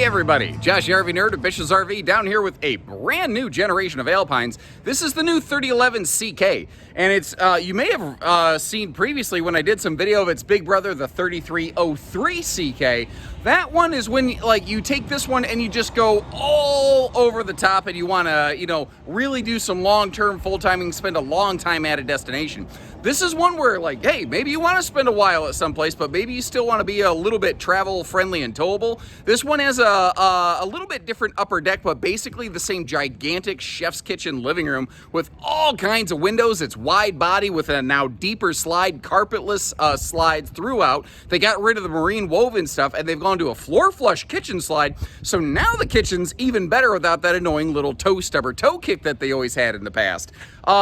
everybody, Josh the RV Nerd of Bish's RV down here with a brand new generation of Alpines. This is the new 3011 CK, and it's you may have seen previously when I did some video of its big brother, the 3303 CK. That one is when you take this one and you just go all over the top and you want to really do some long-term full timing, spend a long time at a destination. This is one where hey, maybe you want to spend a while at some place, but maybe you still want to be a little bit travel friendly and towable. This one has a little bit different upper deck, but basically the same gigantic chef's kitchen living room with all kinds of windows. It's wide body with a now deeper slide, carpetless slides throughout. They got rid of the marine woven stuff and they've gone to a floor flush kitchen slide. So now the kitchen's even better without that annoying little toe stubber toe kick that they always had in the past.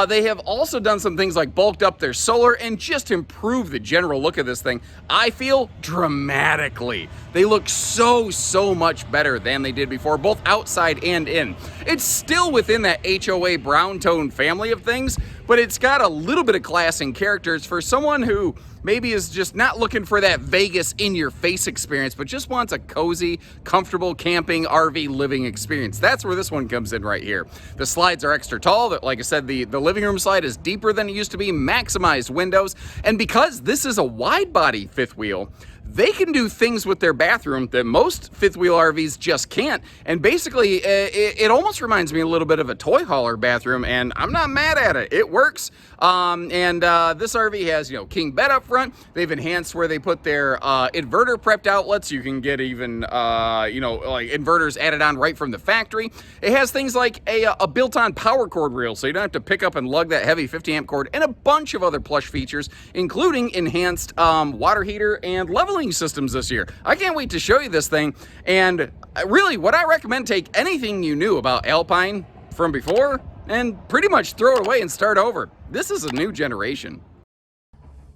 They have also done some things like bulked up their solar and just improved the general look of this thing, I feel, dramatically. They look so much better than they did before, both outside and in. It's still within that HOA brown tone family of things, but it's got a little bit of class and characters for someone who maybe is just not looking for that Vegas in-your-face experience, but just wants a cozy, comfortable camping RV living experience. That's where this one comes in right here. The slides are extra tall. Like I said, the living room slide is deeper than it used to be, maximized windows, and because this is a wide-body fifth wheel, they can do things with their bathroom that most fifth wheel RVs just can't. And basically, it almost reminds me a little bit of a toy hauler bathroom, and I'm not mad at it. It works. This RV has, king bed up front. They've enhanced where they put their inverter prepped outlets. You can get even, inverters added on right from the factory. It has things like a built-on power cord reel, so you don't have to pick up and lug that heavy 50 amp cord, and a bunch of other plush features, including enhanced water heater and leveling systems this year. I can't wait to show you this thing, and really what I recommend, take anything you knew about Alpine from before and pretty much throw it away and start over. This is a new generation.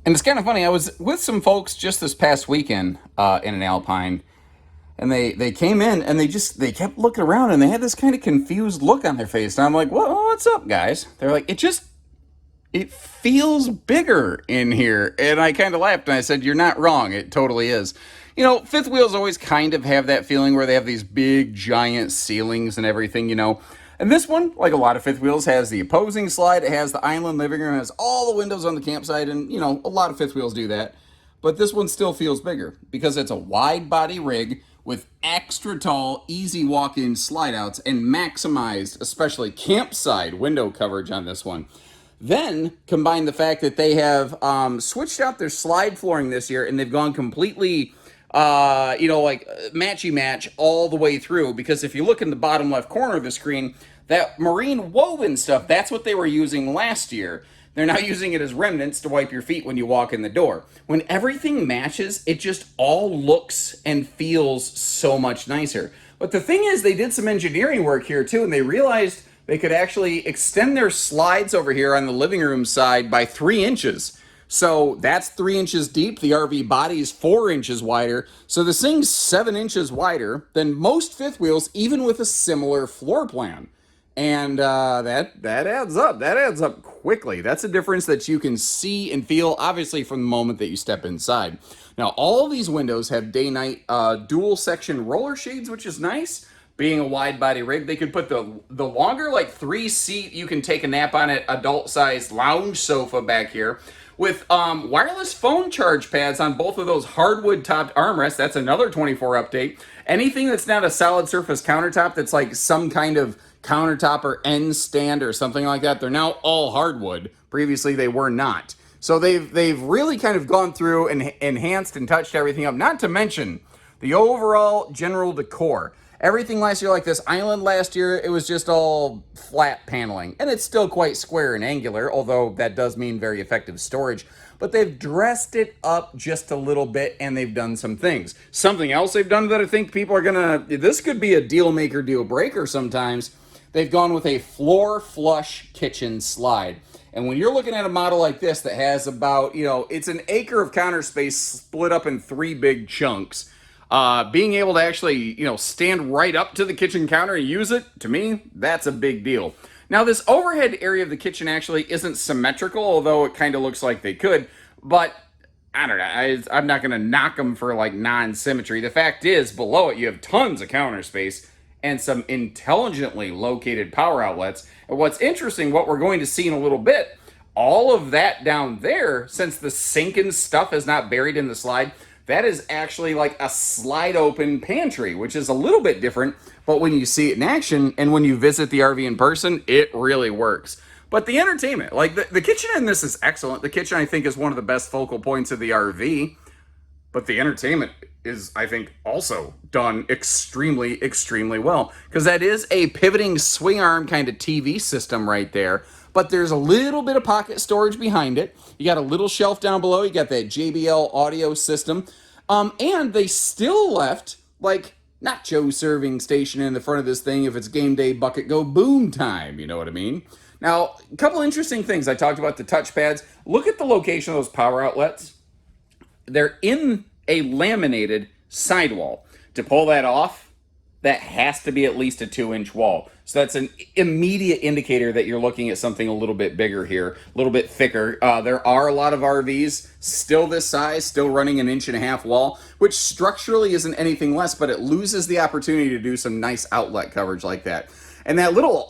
And it's kind of funny, I was with some folks just this past weekend in an Alpine, and they came in and they kept looking around and they had this kind of confused look on their face, and I'm like, what's up, guys? They're like, it feels bigger in here. And I kind of laughed and I said, you're not wrong. It totally is. Fifth wheels always kind of have that feeling where they have these big, giant ceilings and everything, And this one, like a lot of fifth wheels, has the opposing slide. It has the island living room. It has all the windows on the campsite. And, a lot of fifth wheels do that. But this one still feels bigger because it's a wide body rig with extra tall, easy walk-in slide outs and maximized, especially campsite window coverage on this one. Then combine the fact that they have switched out their slide flooring this year, and they've gone completely, matchy match all the way through. Because if you look in the bottom left corner of the screen, that marine woven stuff, that's what they were using last year. They're now using it as remnants to wipe your feet when you walk in the door. When everything matches, it just all looks and feels so much nicer. But the thing is, they did some engineering work here too, and they realized they could actually extend their slides over here on the living room side by 3 inches. So that's 3 inches deep. The RV body is 4 inches wider. So this thing's 7 inches wider than most fifth wheels, even with a similar floor plan. And that adds up. That adds up quickly. That's a difference that you can see and feel, obviously, from the moment that you step inside. Now, all of these windows have day-night dual section roller shades, which is nice. Being a wide body rig, they could put the longer 3-seat, you can take a nap on it, adult-sized lounge sofa back here with wireless phone charge pads on both of those hardwood topped armrests. That's another 24 update. Anything that's not a solid surface countertop that's like some kind of countertop or end stand or something like that, they're now all hardwood. Previously they were not. So they've really kind of gone through and enhanced and touched everything up, not to mention the overall general decor. Everything last year, like this island last year, it was just all flat paneling. And it's still quite square and angular, although that does mean very effective storage. But they've dressed it up just a little bit, and they've done some things. Something else they've done that I think people are gonna, this could be a deal maker, deal breaker sometimes. They've gone with a floor flush kitchen slide. And when you're looking at a model like this that has about, it's an acre of counter space split up in 3 big chunks, being able to actually, stand right up to the kitchen counter and use it, to me, that's a big deal. Now, this overhead area of the kitchen actually isn't symmetrical, although it kind of looks like they could, but I don't know. I'm not going to knock them for like non-symmetry. The fact is, below it, you have tons of counter space and some intelligently located power outlets. And what's interesting, what we're going to see in a little bit, all of that down there, since the sink and stuff is not buried in the slide, that is actually like a slide open pantry, which is a little bit different. But when you see it in action and when you visit the RV in person, it really works. But the entertainment, like the kitchen in this is excellent. The kitchen, I think, is one of the best focal points of the RV. But the entertainment is, I think, also done extremely, extremely well. Because that is a pivoting swing arm kind of TV system right there. But there's a little bit of pocket storage behind it. You got a little shelf down below. You got that JBL audio system. And they still left, like, not Joe serving station in the front of this thing if it's game day bucket go boom time. You know what I mean? Now, a couple interesting things. I talked about the touchpads. Look at the location of those power outlets. They're in a laminated sidewall. To pull that off, that has to be at least a 2-inch wall. So that's an immediate indicator that you're looking at something a little bit bigger here, a little bit thicker. There are a lot of RVs still this size, still running an 1.5-inch wall, which structurally isn't anything less, but it loses the opportunity to do some nice outlet coverage like that. And that little,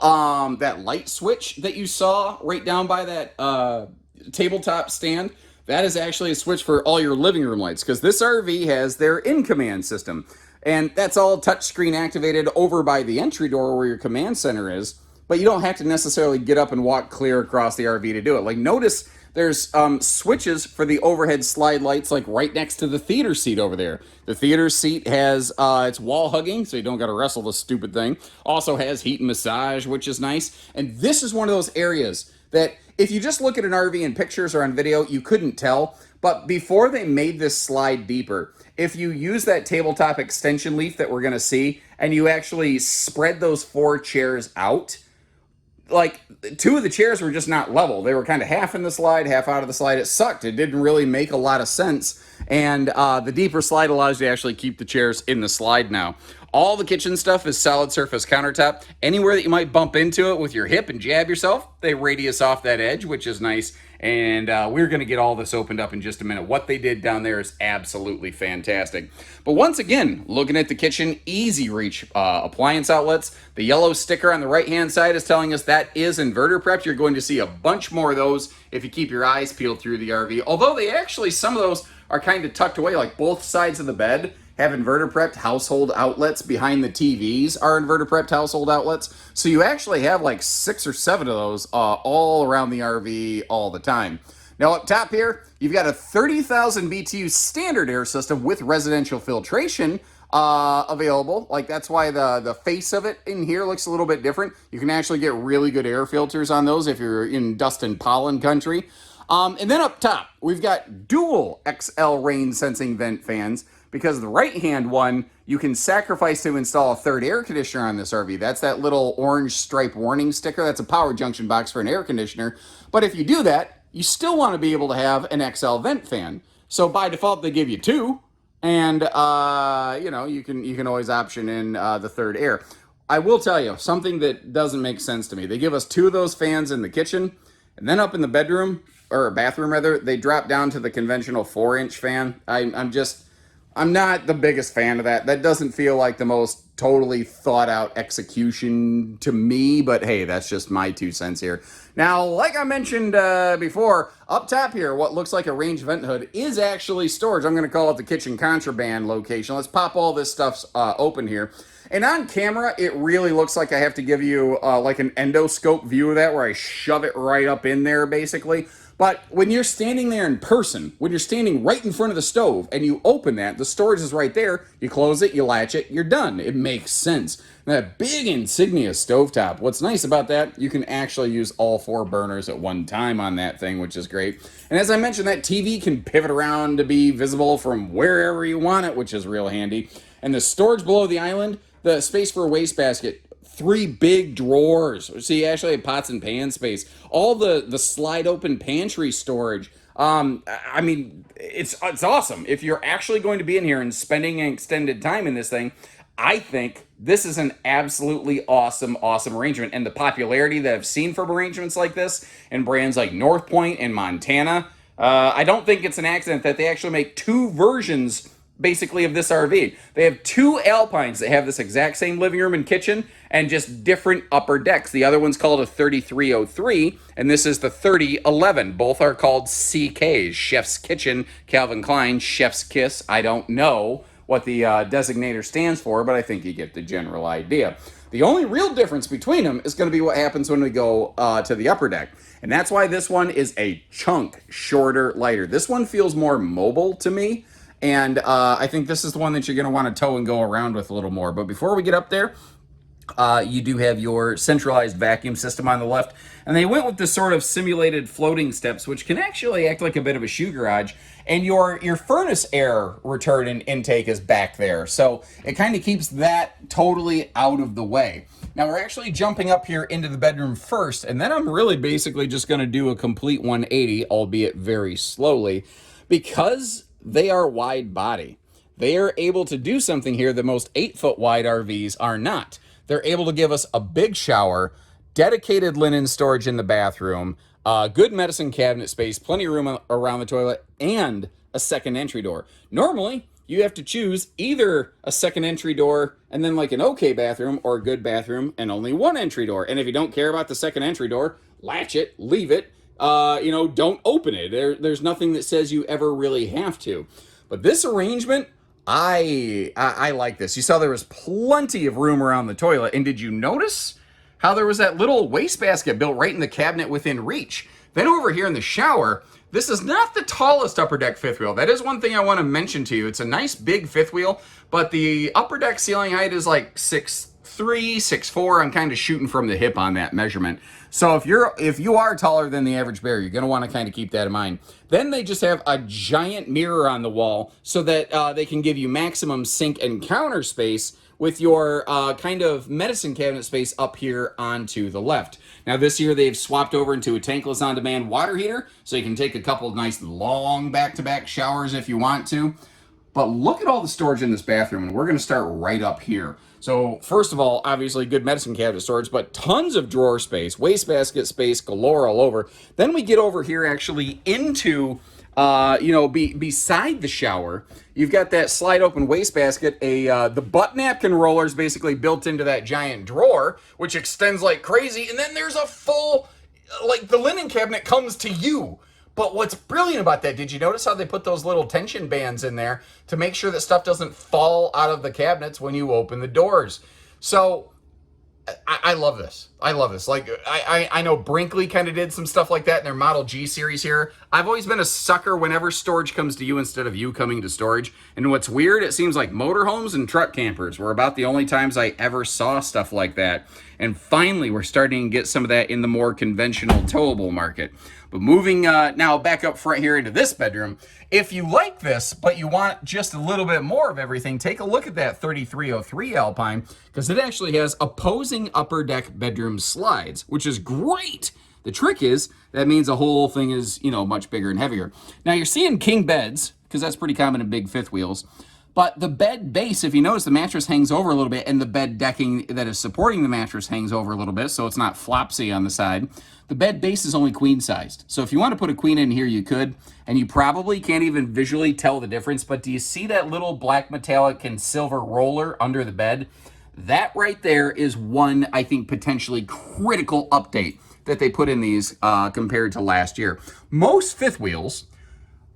that light switch that you saw right down by that tabletop stand, that is actually a switch for all your living room lights, because this RV has their in-command system. And that's all touchscreen activated over by the entry door where your command center is, but you don't have to necessarily get up and walk clear across the RV to do it. Like, notice there's switches for the overhead slide lights, like right next to the theater seat over there. The theater seat has it's wall hugging, so you don't got to wrestle the stupid thing. Also has heat and massage, which is nice. And this is one of those areas that if you just look at an RV in pictures or on video, you couldn't tell. But before they made this slide deeper, if you use that tabletop extension leaf that we're going to see, and you actually spread those 4 chairs out, like 2 of the chairs were just not level. They were kind of half in the slide, half out of the slide. It sucked. It didn't really make a lot of sense. And the deeper slide allows you to actually keep the chairs in the slide now. All the kitchen stuff is solid surface countertop. Anywhere that you might bump into it with your hip and jab yourself, they radius off that edge, which is nice. And we're going to get all this opened up in just a minute. What they did down there is absolutely fantastic. But once again, looking at the kitchen, easy reach appliance outlets. The yellow sticker on the right-hand side is telling us that is inverter prepped. You're going to see a bunch more of those if you keep your eyes peeled through the RV. Although they actually, some of those are kind of tucked away, like both sides of the bed have inverter prepped household outlets. Behind the TVs are inverter prepped household outlets. So you actually have like 6 or 7 of those all around the RV all the time. Now up top here, you've got a 30,000 BTU standard air system with residential filtration available. Like, that's why the face of it in here looks a little bit different. You can actually get really good air filters on those if you're in dust and pollen country. And then up top, we've got dual XL rain sensing vent fans, because the right-hand one, you can sacrifice to install a third air conditioner on this RV. That's that little orange stripe warning sticker. That's a power junction box for an air conditioner. But if you do that, you still want to be able to have an XL vent fan. So by default, they give you 2. And, you know, you can always option in the third air. I will tell you, something that doesn't make sense to me. They give us 2 of those fans in the kitchen, and then up in the bedroom, or bathroom rather, they drop down to the conventional 4-inch fan. I'm not the biggest fan of that. That doesn't feel like the most totally thought out execution to me, but hey, that's just my 2 cents here. Now, like I mentioned before, up top here, what looks like a range vent hood is actually storage. I'm going to call it the kitchen contraband location. Let's pop all this stuff open here. And on camera, it really looks like I have to give you like an endoscope view of that, where I shove it right up in there, basically. But when you're standing there in person, when you're standing right in front of the stove and you open that, the storage is right there, you close it, you latch it, you're done. It makes sense. That big Insignia stovetop, what's nice about that, you can actually use all 4 burners at one time on that thing, which is great. And as I mentioned, that TV can pivot around to be visible from wherever you want it, which is real handy. And the storage below the island, the space for a wastebasket, 3 big drawers. So you actually have pots and pan space. All the slide open pantry storage. I mean, it's awesome. If you're actually going to be in here and spending an extended time in this thing, I think this is an absolutely awesome arrangement. And the popularity that I've seen from arrangements like this in brands like North Point and Montana, I don't think it's an accident that they actually make two versions basically of this RV. They have two Alpines that have this exact same living room and kitchen and just different upper decks. The other one's called a 3303 and this is the 3011. Both are called CKs, Chef's Kitchen, Calvin Klein, Chef's Kiss. I don't know what the designator stands for, but I think you get the general idea. The only real difference between them is going to be what happens when we go to the upper deck. And that's why this one is a chunk shorter, lighter. This one feels more mobile to me. And I think this is the one that you're going to want to tow and go around with a little more. But before we get up there, you do have your centralized vacuum system on the left. And they went with this sort of simulated floating steps, which can actually act like a bit of a shoe garage. And your furnace air return and intake is back there. So it kind of keeps that totally out of the way. Now we're actually jumping up here into the bedroom first. And then I'm really basically just going to do a complete 180, albeit very slowly, because they are wide body. They are able to do something here that most 8-foot wide RVs are not. They're able to give us a big shower, dedicated linen storage in the bathroom, good medicine cabinet space, plenty of room around the toilet, and a second entry door. Normally, you have to choose either a second entry door and then like an okay bathroom or a good bathroom and only one entry door. And if you don't care about the second entry door, latch it, leave it, don't open it. There's nothing that says you ever really have to. But this arrangement, I like this. You saw there was plenty of room around the toilet. And did you notice how there was that little wastebasket built right in the cabinet within reach? Then over here in the shower, this is not the tallest upper deck fifth wheel. That is one thing I want to mention to you. It's a nice big fifth wheel, but the upper deck ceiling height is like 6'3", 6'4". I'm kind of shooting from the hip on that measurement. So if you are taller than the average bear, you're going to want to kind of keep that in mind. Then they just have a giant mirror on the wall so that they can give you maximum sink and counter space with your kind of medicine cabinet space up here onto the left. Now this year they've swapped over into a tankless on-demand water heater, so you can take a couple of nice long back-to-back showers if you want to. But look at all the storage in this bathroom, and we're going to start right up here. So first of all, obviously good medicine cabinet storage, but tons of drawer space, wastebasket space galore all over. Then we get over here actually into, beside the shower, you've got that slide open wastebasket. The butt napkin roller is basically built into that giant drawer, which extends like crazy. And then there's a full, the linen cabinet comes to you. But what's brilliant about that, did you notice how they put those little tension bands in there to make sure that stuff doesn't fall out of the cabinets when you open the doors? So I love this. I love this. I know Brinkley kind of did some stuff like that in their Model G series here. I've always been a sucker whenever storage comes to you instead of you coming to storage. And what's weird, it seems like motorhomes and truck campers were about the only times I ever saw stuff like that. And finally, we're starting to get some of that in the more conventional towable market. But moving now back up front here into this bedroom, if you like this, but you want just a little bit more of everything, take a look at that 3303 Alpine, because it actually has opposing upper deck bedroom slides, which is great. The trick is, that means the whole thing is, much bigger and heavier. Now you're seeing king beds, because that's pretty common in big fifth wheels. But the bed base, if you notice, the mattress hangs over a little bit, and the bed decking that is supporting the mattress hangs over a little bit, so it's not flopsy on the side. The bed base is only queen sized. So if you want to put a queen in here, you could, and you probably can't even visually tell the difference, but do you see that little black metallic and silver roller under the bed? That right there is one, I think, potentially critical update that they put in these compared to last year. Most fifth wheels,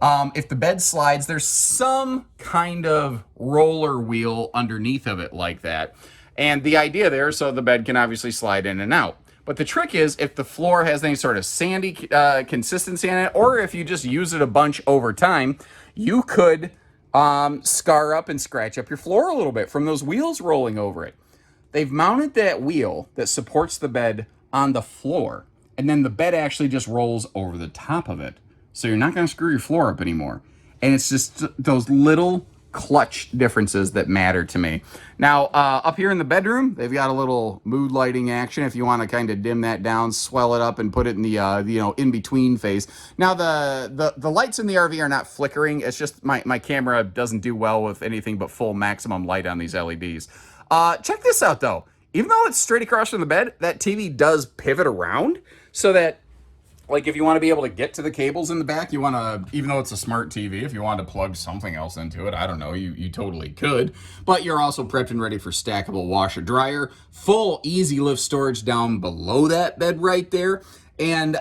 if the bed slides, there's some kind of roller wheel underneath of it like that. And the idea there, so the bed can obviously slide in and out. But the trick is, if the floor has any sort of sandy consistency in it, or if you just use it a bunch over time, you could scar up and scratch up your floor a little bit from those wheels rolling over it. They've mounted that wheel that supports the bed on the floor, and then the bed actually just rolls over the top of it. So you're not going to screw your floor up anymore. And it's just those little clutch differences that matter to me. Now, up here in the bedroom, they've got a little mood lighting action if you want to kind of dim that down, swell it up, and put it in the in-between phase. Now, the lights in the RV are not flickering. It's just my camera doesn't do well with anything but full maximum light on these LEDs. Check this out, though. Even though it's straight across from the bed, that TV does pivot around so that Like if you want to be able to get to the cables in the back, you want to, even though it's a smart TV, if you wanted to plug something else into it, I don't know, you totally could. But you're also prepped and ready for stackable washer dryer, full easy lift storage down below that bed right there. And,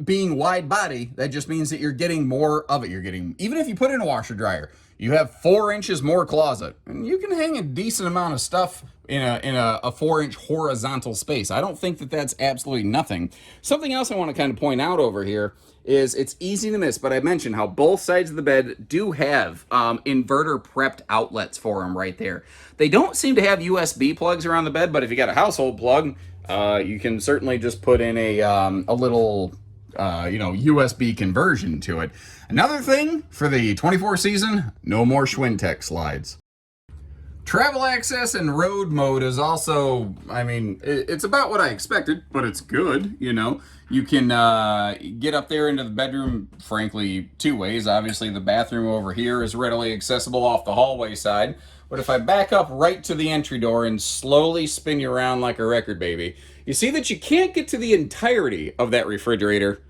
being wide body, that just means that you're getting more of it. You're getting, even if you put in a washer dryer, you have 4 inches more closet, and you can hang a decent amount of stuff in a 4-inch horizontal space. I don't think that that's absolutely nothing. Something else I want to kind of point out over here is it's easy to miss, but I mentioned how both sides of the bed do have inverter prepped outlets for them right there. They don't seem to have USB plugs around the bed, but if you got a household plug, you can certainly just put in a little USB conversion to it. Another thing for the 24 season, no more Schwintek slides. Travel access and road mode is also, it's about what I expected, but it's good, You can get up there into the bedroom, frankly, 2 ways. Obviously, the bathroom over here is readily accessible off the hallway side. But if I back up right to the entry door and slowly spin you around like a record baby, you see that you can't get to the entirety of that refrigerator,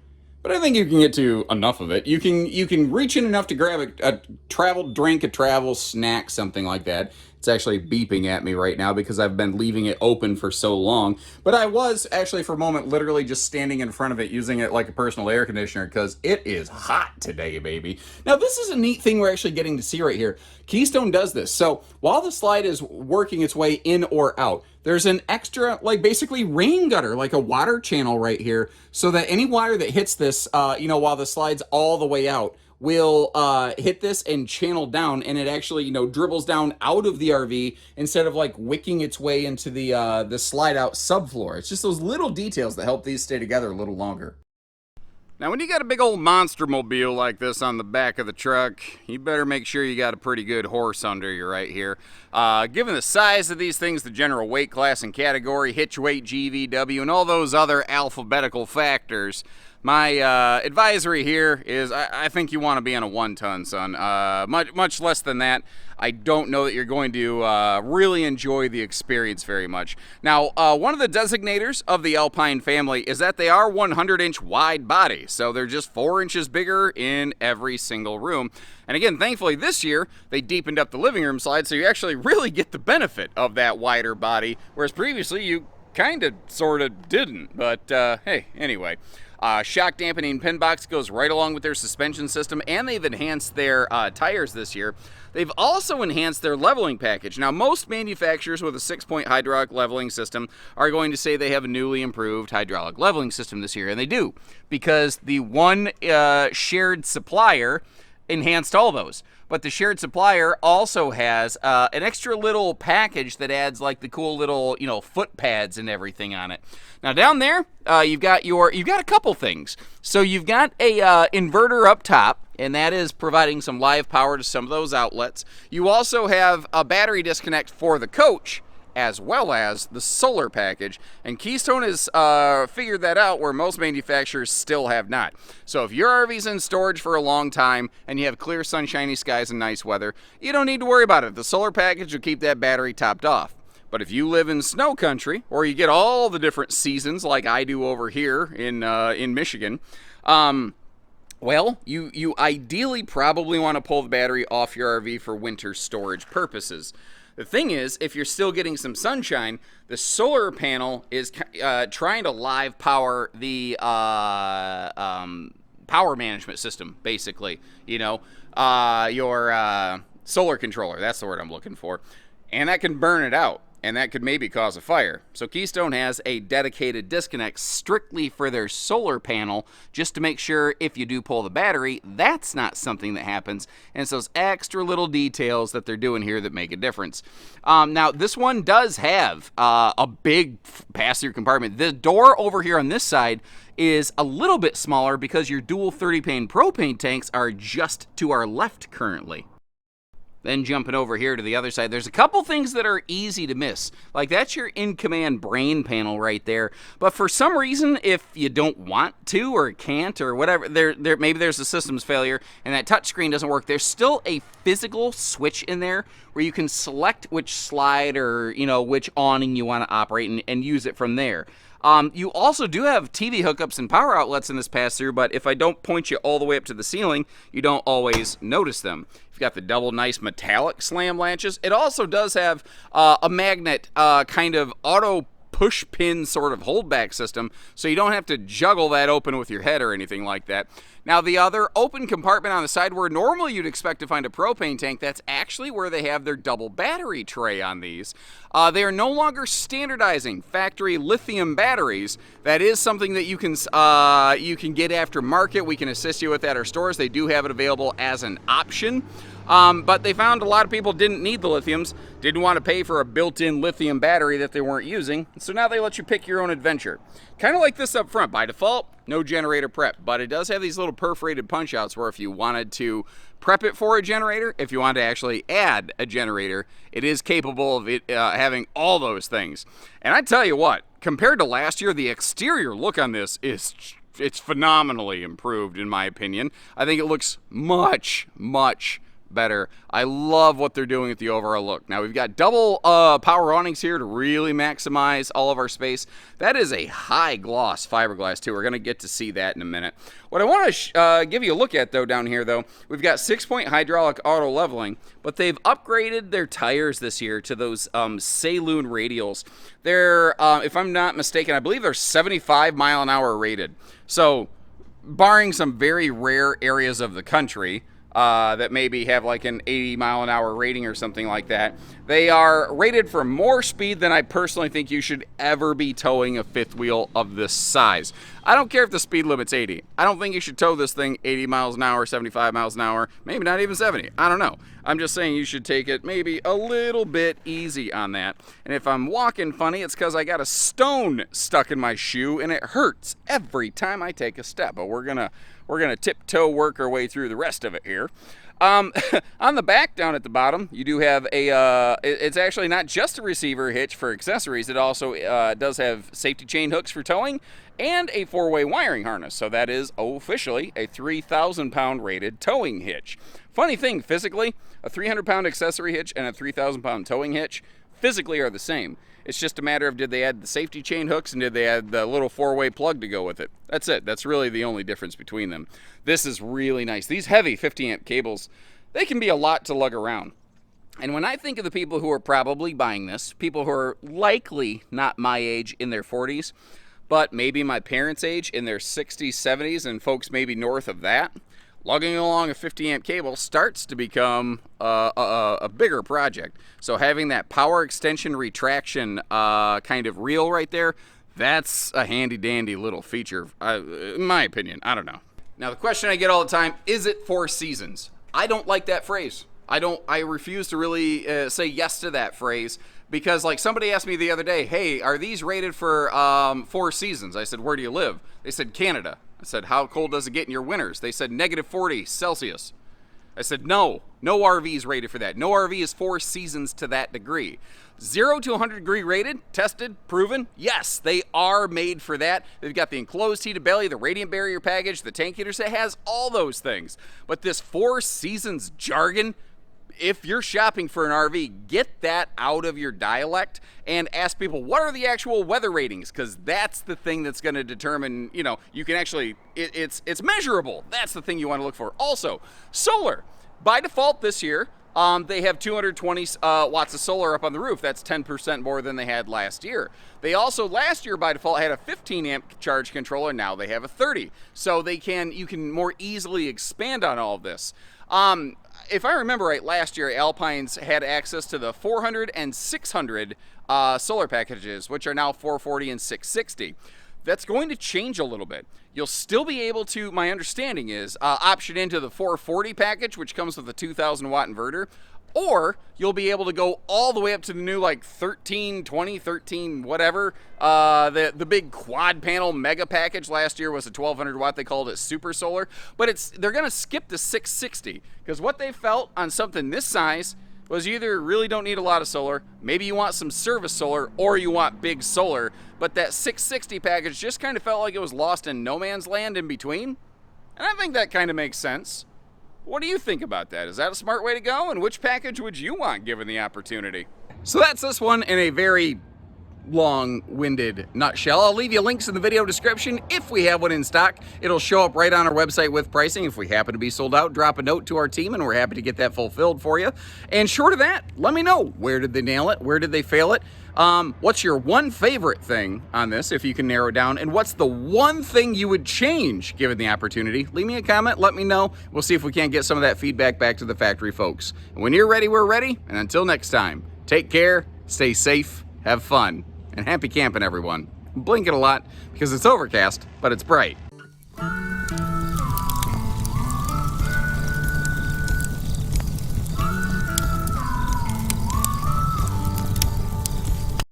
but I think you can get to enough of it. You can reach in enough to grab a travel drink, a travel snack, something like that. It's actually beeping at me right now because I've been leaving it open for so long. But I was actually for a moment literally just standing in front of it using it like a personal air conditioner because it is hot today, baby. Now this is a neat thing we're actually getting to see right here. Keystone does this. So while the slide is working its way in or out, there's an extra, like basically rain gutter, like a water channel right here, so that any water that hits this, while the slide's all the way out, will hit this and channel down, and it actually, dribbles down out of the RV instead of like wicking its way into the slide out subfloor. It's just those little details that help these stay together a little longer. Now, when you got a big old monster mobile like this on the back of the truck, you better make sure you got a pretty good horse under you right here. Given the size of these things, the general weight class and category, hitch weight, GVW, and all those other alphabetical factors, my advisory here is I think you want to be on a 1-ton, son. Much less than that. I don't know that you're going to really enjoy the experience very much. Now, one of the designators of the Alpine family is that they are 100-inch wide body, so they're just 4 inches bigger in every single room. And again, thankfully this year, they deepened up the living room slide, so you actually really get the benefit of that wider body, whereas previously you kind of, sort of didn't. But hey, anyway. Shock dampening pin box goes right along with their suspension system, and they've enhanced their tires this year. They've also enhanced their leveling package. Now, most manufacturers with a 6-point hydraulic leveling system are going to say they have a newly improved hydraulic leveling system this year, and they do, because the one shared supplier enhanced all those. But the shared supplier also has an extra little package that adds like the cool little, foot pads and everything on it. Now down there, you've got a couple things. So you've got a inverter up top, and that is providing some live power to some of those outlets. You also have a battery disconnect for the coach, as well as the solar package, and Keystone has figured that out where most manufacturers still have not. So if your RV's in storage for a long time and you have clear sunshiny skies and nice weather, you don't need to worry about it. The solar package will keep that battery topped off. But if you live in snow country, or you get all the different seasons like I do over here in Michigan, well, you ideally probably want to pull the battery off your RV for winter storage purposes. The thing is, if you're still getting some sunshine, the solar panel is trying to live power the power management system, basically. Your solar controller, that's the word I'm looking for. And that can burn it out, and that could maybe cause a fire. So Keystone has a dedicated disconnect strictly for their solar panel, just to make sure if you do pull the battery, that's not something that happens. And it's those extra little details that they're doing here that make a difference. Now, this one does have a big pass-through compartment. The door over here on this side is a little bit smaller because your dual 30-pane propane tanks are just to our left currently. Then jumping over here to the other side, there's a couple things that are easy to miss. Like that's your in-command brain panel right there. But for some reason, if you don't want to or can't or whatever, maybe there's a systems failure and that touchscreen doesn't work, there's still a physical switch in there where you can select which slide or which awning you want to operate and use it from there. You also do have TV hookups and power outlets in this pass-through, but if I don't point you all the way up to the ceiling, you don't always notice them. You've got the double nice metallic slam latches. It also does have a magnet kind of auto push pin sort of holdback system, so you don't have to juggle that open with your head or anything like that. Now, the other open compartment on the side where normally you'd expect to find a propane tank, that's actually where they have their double battery tray on these. They are no longer standardizing factory lithium batteries. That is something that you can get aftermarket. We can assist you with that at our stores. They do have it available as an option. But they found a lot of people didn't need the lithiums, didn't want to pay for a built-in lithium battery that they weren't using, so now they let you pick your own adventure. Kind of like this up front. By default, no generator prep, but it does have these little perforated punch-outs where if you wanted to prep it for a generator, if you wanted to actually add a generator, it is capable of having all those things. And I tell you what, compared to last year, the exterior look on this it's phenomenally improved, in my opinion. I think it looks much, much better. I love what they're doing with the overall look. Now, we've got double power awnings here to really maximize all of our space. That is a high gloss fiberglass too. We're going to get to see that in a minute. What I want to give you a look at though down here though, we've got 6-point hydraulic auto leveling, but they've upgraded their tires this year to those Saloon radials. They're, if I'm not mistaken, I believe they're 75 mile an hour rated. So barring some very rare areas of the country, that maybe have like an 80 mile an hour rating or something like that. They are rated for more speed than I personally think you should ever be towing a fifth wheel of this size. I don't care if the speed limit's 80. I don't think you should tow this thing 80 miles an hour, 75 miles an hour, maybe not even 70. I don't know. I'm just saying you should take it maybe a little bit easy on that. And if I'm walking funny, it's because I got a stone stuck in my shoe and it hurts every time I take a step. But we're gonna tiptoe work our way through the rest of it here. On the back down at the bottom, you do have a, it's actually not just a receiver hitch for accessories. It also does have safety chain hooks for towing and a 4-way wiring harness. So that is officially a 3,000 pound rated towing hitch. Funny thing, physically, a 300 pound accessory hitch and a 3,000 pound towing hitch physically are the same. It's just a matter of did they add the safety chain hooks and did they add the little 4-way plug to go with it. That's it. That's really the only difference between them. This is really nice. These heavy 50 amp cables, they can be a lot to lug around. And when I think of the people who are probably buying this, people who are likely not my age in their 40s, but maybe my parents' age in their 60s, 70s, and folks maybe north of that, lugging along a 50 amp cable starts to become a bigger project. So having that power extension retraction kind of reel right there, that's a handy dandy little feature, in my opinion. I don't know. Now the question I get all the time, is it 4 seasons? I don't like that phrase. I refuse to really say yes to that phrase because like somebody asked me the other day, hey, are these rated for 4 seasons? I said, where do you live? They said, Canada. I said, how cold does it get in your winters? They said, -40 Celsius. I said, no RV is rated for that. No RV is 4 seasons to that degree. 0 to 100 degree rated, tested, proven. Yes, they are made for that. They've got the enclosed heated belly, the radiant barrier package, the tank heaters. It has all those things. But this 4 seasons jargon, if you're shopping for an RV, get that out of your dialect and ask people, what are the actual weather ratings? Because that's the thing that's going to determine, you know, you can actually, it's measurable. That's the thing you want to look for. Also, solar. By default this year, they have 220 watts of solar up on the roof. That's 10% more than they had last year. They also, last year by default, had a 15 amp charge controller. Now they have a 30. So you can more easily expand on all of this. If I remember right, last year, Alpines had access to the 400 and 600 solar packages, which are now 440 and 660. That's going to change a little bit. You'll still be able to, my understanding is, option into the 440 package, which comes with a 2,000 watt inverter, or you'll be able to go all the way up to the new like 13, 20, 13, whatever. The big quad panel mega package last year was a 1,200 watt. They called it super solar, but they're going to skip the 660 because what they felt on something this size was you either really don't need a lot of solar, maybe you want some service solar, or you want big solar. But that 660 package just kind of felt like it was lost in no man's land in between. And I think that kind of makes sense. What do you think about that? Is that a smart way to go? And which package would you want given the opportunity? So that's this one in a very long-winded nutshell. I'll leave you links in the video description. If we have one in stock, it'll show up right on our website with pricing. If we happen to be sold out, drop a note to our team and we're happy to get that fulfilled for you. And short of that, let me know, where did they nail it? Where did they fail it? What's your one favorite thing on this, if you can narrow it down? And what's the one thing you would change given the opportunity? Leave me a comment, let me know. We'll see if we can't get some of that feedback back to the factory folks. And when you're ready, we're ready. And until next time, take care, stay safe, have fun, and happy camping, everyone. I'm blinking a lot because it's overcast, but it's bright.